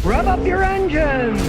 Rev up your engines!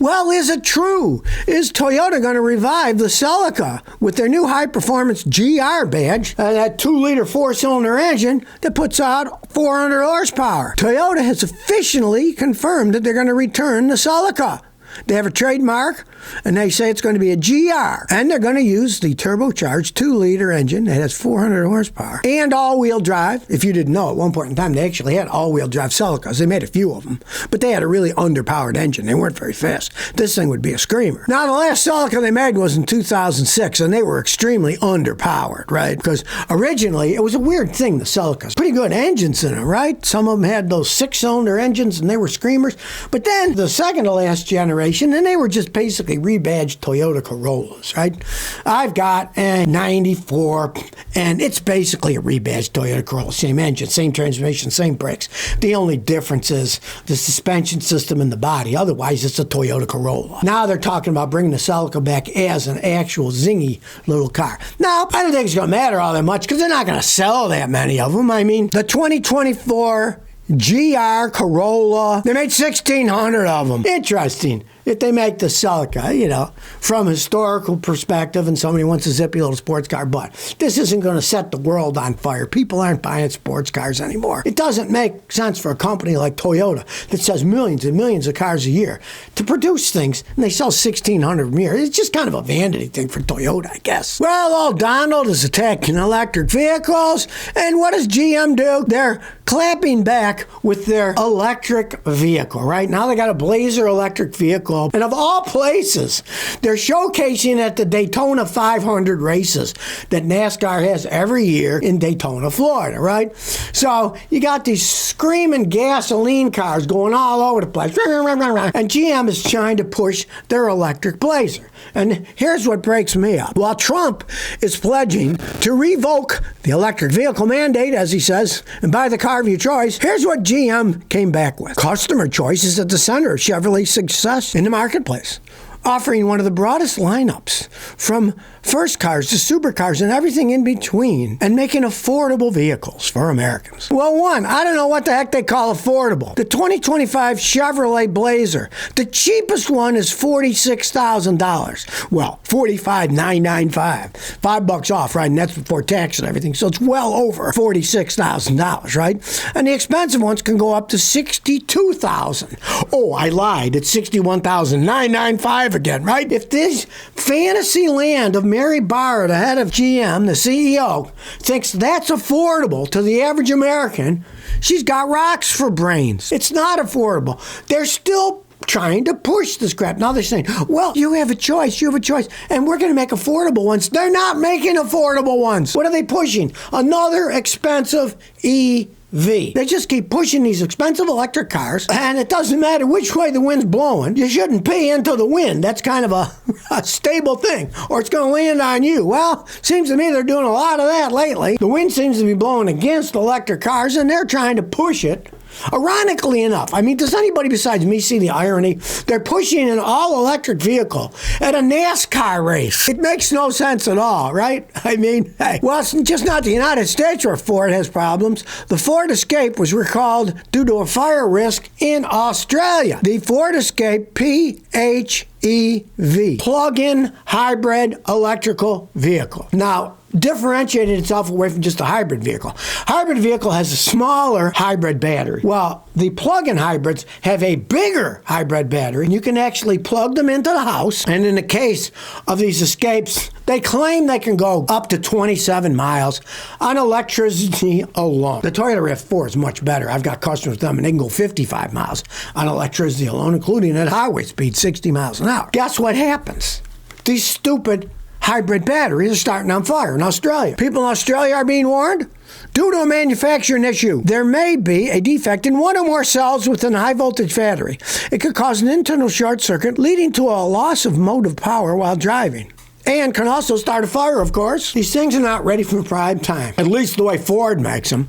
Well, is it true? Is Toyota going to revive the Celica with their new high-performance GR badge and that 2-liter 4-cylinder engine that puts out 400 horsepower? Toyota has officially confirmed that they're going to return the Celica. They have a trademark, and they say it's going to be a GR. And they're going to use the turbocharged 2-liter engine that has 400 horsepower and all-wheel drive. If you didn't know, at one point in time, they actually had all-wheel drive Celicas. They made a few of them, but they had a really underpowered engine. They weren't very fast. This thing would be a screamer. Now, the last Celica they made was in 2006, and they were extremely underpowered, right? Because originally, it was a weird thing, the Celicas. Pretty good engines in them, right? Some of them had those 6-cylinder engines, and they were screamers. But then, the second to last generation, and they were just basically rebadged Toyota Corollas, right? I've got a 94, and it's basically a rebadged Toyota Corolla. Same engine, same transmission, same brakes. The only difference is the suspension system in the body. Otherwise, it's a Toyota Corolla. Now they're talking about bringing the Celica back as an actual zingy little car. Now, I don't think it's going to matter all that much because they're not going to sell that many of them. I mean, the 2024 GR Corolla, they made 1,600 of them. Interesting. If they make the Celica, from a historical perspective, and somebody wants a zippy little sports car, but this isn't going to set the world on fire. People aren't buying sports cars anymore. It doesn't make sense for a company like Toyota that sells millions and millions of cars a year to produce things, and they sell 1,600 of them a year. It's just kind of a vanity thing for Toyota, I guess. Well, old Donald is attacking electric vehicles, and what does GM do? They're clapping back with their electric vehicle, right? Now they got a Blazer electric vehicle. And of all places, they're showcasing at the Daytona 500 races that NASCAR has every year in Daytona, Florida, right? So you got these screaming gasoline cars going all over the place. And GM is trying to push their electric Blazer. And here's what breaks me up. While Trump is pledging to revoke the electric vehicle mandate, as he says, and buy the car of your choice, here's what GM came back with. Customer choice is at the center of Chevrolet's success in the marketplace, offering one of the broadest lineups from first cars to supercars and everything in between, and making affordable vehicles for Americans. Well, one, I don't know what the heck they call affordable. The 2025 Chevrolet Blazer, the cheapest one is $46,000. Well, $45,995, $5 off, right? And that's before tax and everything. So it's well over $46,000, right? And the expensive ones can go up to $62,000. Oh, I lied. It's $61,995 again, right? If this fantasy land of Mary Barra, the head of GM, the CEO, thinks that's affordable to the average American, she's got rocks for brains. It's not affordable. They're still trying to push this crap. Now they're saying, well, you have a choice, and we're going to make affordable ones. They're not making affordable ones. What are they pushing? Another expensive EV. They just keep pushing these expensive electric cars, and it doesn't matter which way the wind's blowing. You shouldn't pay into the wind. That's kind of a stable thing, or it's going to land on you. Well, seems to me they're doing a lot of that lately. The wind seems to be blowing against electric cars, and they're trying to push it. Ironically enough, I mean, does anybody besides me see the irony? They're pushing an all-electric vehicle at a NASCAR race. It makes no sense at all, right? I mean, hey, well, it's just not the United States where Ford has problems. The Ford Escape was recalled due to a fire risk in Australia. The Ford Escape PHEV, plug-in hybrid electrical vehicle. Now, differentiated itself away from just a hybrid vehicle. Hybrid vehicle has a smaller hybrid battery. Well, the plug-in hybrids have a bigger hybrid battery, and you can actually plug them into the house. And in the case of these Escapes, they claim they can go up to 27 miles on electricity alone. The Toyota RAV4 is much better. I've got customers with them, and they can go 55 miles on electricity alone, including at highway speed, 60 miles an hour. Guess what happens? These stupid hybrid batteries are starting on fire in Australia. People in Australia are being warned. Due to a manufacturing issue, there may be a defect in one or more cells within a high-voltage battery. It could cause an internal short circuit, leading to a loss of motive power while driving. And can also start a fire, of course. These things are not ready for prime time, at least the way Ford makes them.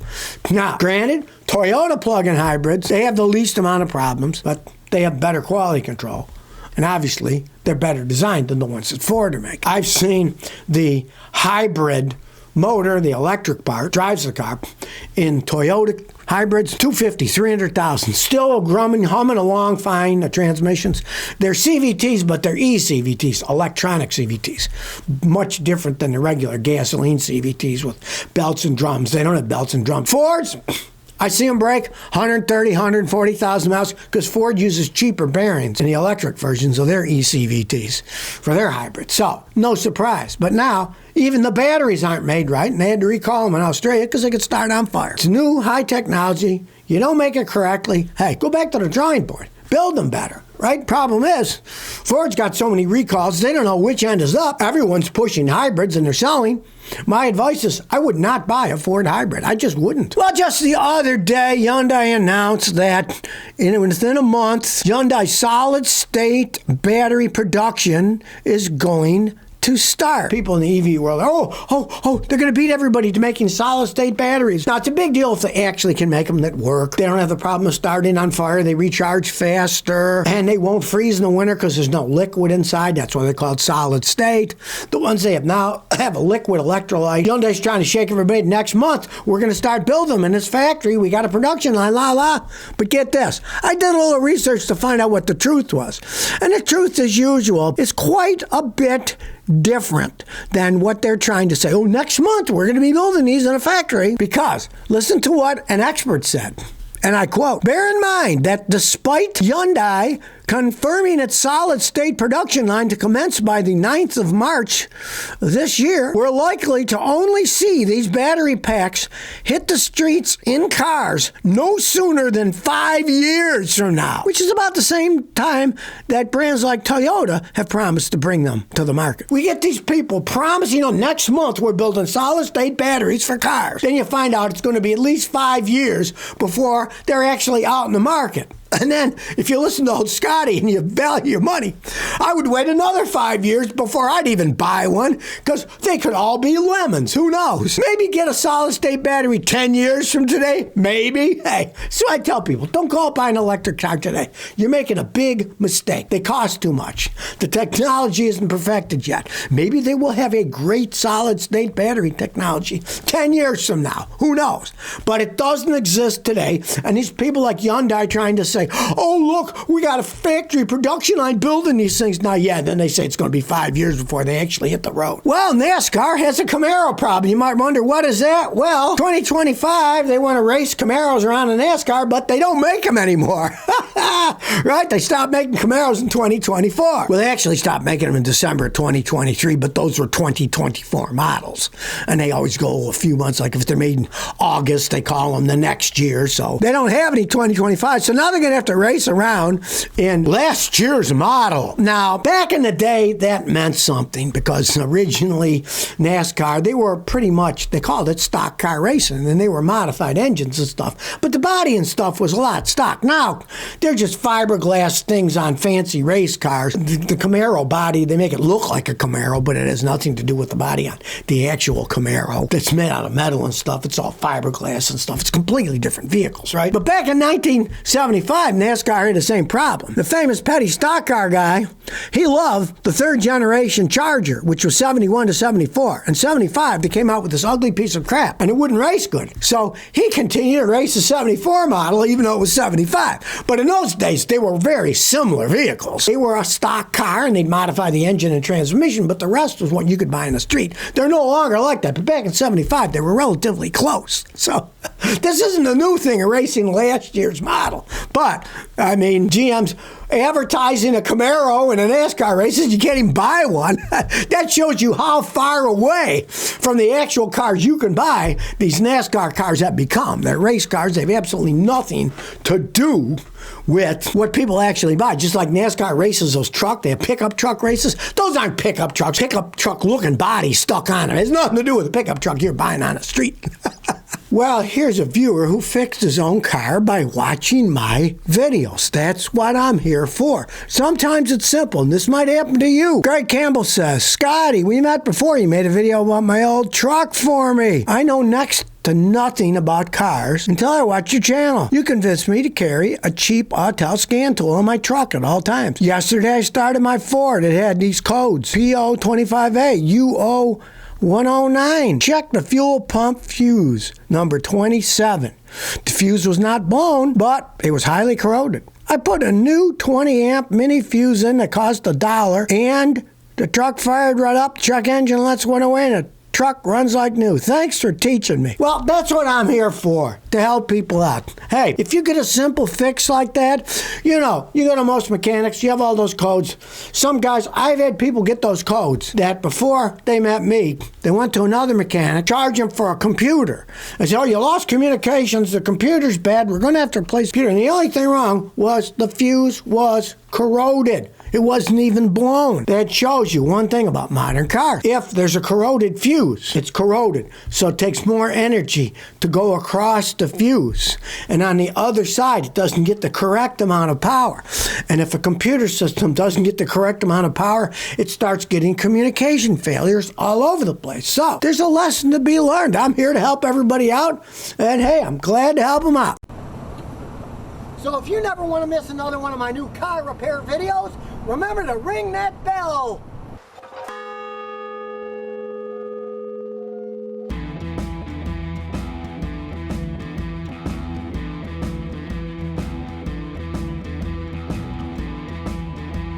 Now, granted, Toyota plug-in hybrids, they have the least amount of problems, but they have better quality control. And obviously, they're better designed than the ones that Ford are making. I've seen the hybrid motor, the electric part, drives the car. In Toyota hybrids, 250, 300,000. Still humming along fine, the transmissions. They're CVTs, but they're e-CVTs, electronic CVTs. Much different than the regular gasoline CVTs with belts and drums. They don't have belts and drums. Fords, I see them break 130, 140,000 miles because Ford uses cheaper bearings in the electric versions of their e-CVTs for their hybrids. So, no surprise. But now, even the batteries aren't made right, and they had to recall them in Australia because they could start on fire. It's new, high technology. You don't make it correctly. Hey, go back to the drawing board. Build them better, right? Problem is, Ford's got so many recalls, they don't know which end is up. Everyone's pushing hybrids and they're selling. My advice is I would not buy a Ford hybrid. I just wouldn't. Well, just the other day, Hyundai announced that within a month, Hyundai's solid-state battery production is going to start. People in the EV world, they're going to beat everybody to making solid-state batteries. Now, it's a big deal if they actually can make them that work. They don't have the problem of starting on fire. They recharge faster, and they won't freeze in the winter because there's no liquid inside. That's why they're called solid-state. The ones they have now have a liquid electrolyte. Hyundai's trying to shake everybody. Next month, we're going to start building them in this factory. We got a production line, But get this. I did a little research to find out what the truth was. And the truth, as usual, is quite a bit different than what they're trying to say. Next month we're going to be building these in a factory. Because listen to what an expert said. And I quote, "Bear in mind that despite Hyundai confirming its solid-state production line to commence by the 9th of March this year, we're likely to only see these battery packs hit the streets in cars no sooner than 5 years from now," which is about the same time that brands like Toyota have promised to bring them to the market. We get these people promising, next month we're building solid-state batteries for cars. Then you find out it's going to be at least 5 years before they're actually out in the market. And then, if you listen to old Scotty and you value your money, I would wait another 5 years before I'd even buy one, because they could all be lemons. Who knows? Maybe get a solid-state battery 10 years from today. Maybe. Hey, so I tell people, don't go out buy an electric car today. You're making a big mistake. They cost too much. The technology isn't perfected yet. Maybe they will have a great solid-state battery technology 10 years from now. Who knows? But it doesn't exist today. And these people like Hyundai trying to say, look, we got a factory production line building these things. Now, then they say it's going to be 5 years before they actually hit the road. Well, NASCAR has a Camaro problem. You might wonder, what is that? Well, 2025, they want to race Camaros around in NASCAR, but they don't make them anymore. Right? They stopped making Camaros in 2024. Well, they actually stopped making them in December of 2023, but those were 2024 models. And they always go a few months, like if they're made in August, they call them the next year. So they don't have any 2025. So now they're going to have to race around in last year's model. Now, back in the day, that meant something because originally NASCAR, they were pretty much, they called it stock car racing, and they were modified engines and stuff. But the body and stuff was a lot stock. Now, they're just fiberglass things on fancy race cars. The Camaro body, they make it look like a Camaro, but it has nothing to do with the body on the actual Camaro that's made out of metal and stuff. It's all fiberglass and stuff. It's completely different vehicles, right? But back in 1975, NASCAR had the same problem. The famous petty stock car guy, he loved the third generation Charger, which was 71 to 74. And 75, they came out with this ugly piece of crap, and it wouldn't race good. So he continued to race the 74 model, even though it was 75. But in those days, they were very similar vehicles. They were a stock car, and they'd modify the engine and transmission, but the rest was what you could buy in the street. They're no longer like that. But back in 75, they were relatively close. So this isn't a new thing, erasing last year's model. But, GM's advertising a Camaro in a NASCAR races, you can't even buy one. That shows you how far away from the actual cars you can buy these NASCAR cars have become. They're race cars. They have absolutely nothing to do with what people actually buy. Just like NASCAR races those they have pickup truck races. Those aren't pickup trucks. Pickup truck looking bodies stuck on them. It has nothing to do with the pickup truck you're buying on the street. Well, here's a viewer who fixed his own car by watching my videos. That's what I'm here for. Sometimes it's simple, and this might happen to you. Greg Campbell says, "Scotty, we met before. You made a video about my old truck for me. I know next to nothing about cars until I watch your channel. You convinced me to carry a cheap Autel scan tool in my truck at all times. Yesterday I started my Ford. It had these codes, PO25A, UO 109. Check the fuel pump fuse, number 27. The fuse was not blown, but it was highly corroded. I put a new 20 amp mini fuse in that cost $1, and the truck fired right up, check engine lights went away, and the truck runs like new. Thanks for teaching me. Well, that's what I'm here for, to help people out. Hey, if you get a simple fix like that, you go to most mechanics, you have all those codes. Some guys, I've had people get those codes that before they met me, they went to another mechanic, charge them for a computer. They said, oh, you lost communications, the computer's bad, we're going to have to replace the computer. And the only thing wrong was the fuse was corroded. It wasn't even blown. That shows you one thing about modern cars. If there's a corroded fuse, it's corroded. So it takes more energy to go across the fuse. And on the other side, it doesn't get the correct amount of power. And if a computer system doesn't get the correct amount of power, it starts getting communication failures all over the place. So there's a lesson to be learned. I'm here to help everybody out. And hey, I'm glad to help them out. So if you never want to miss another one of my new car repair videos, remember to ring that bell.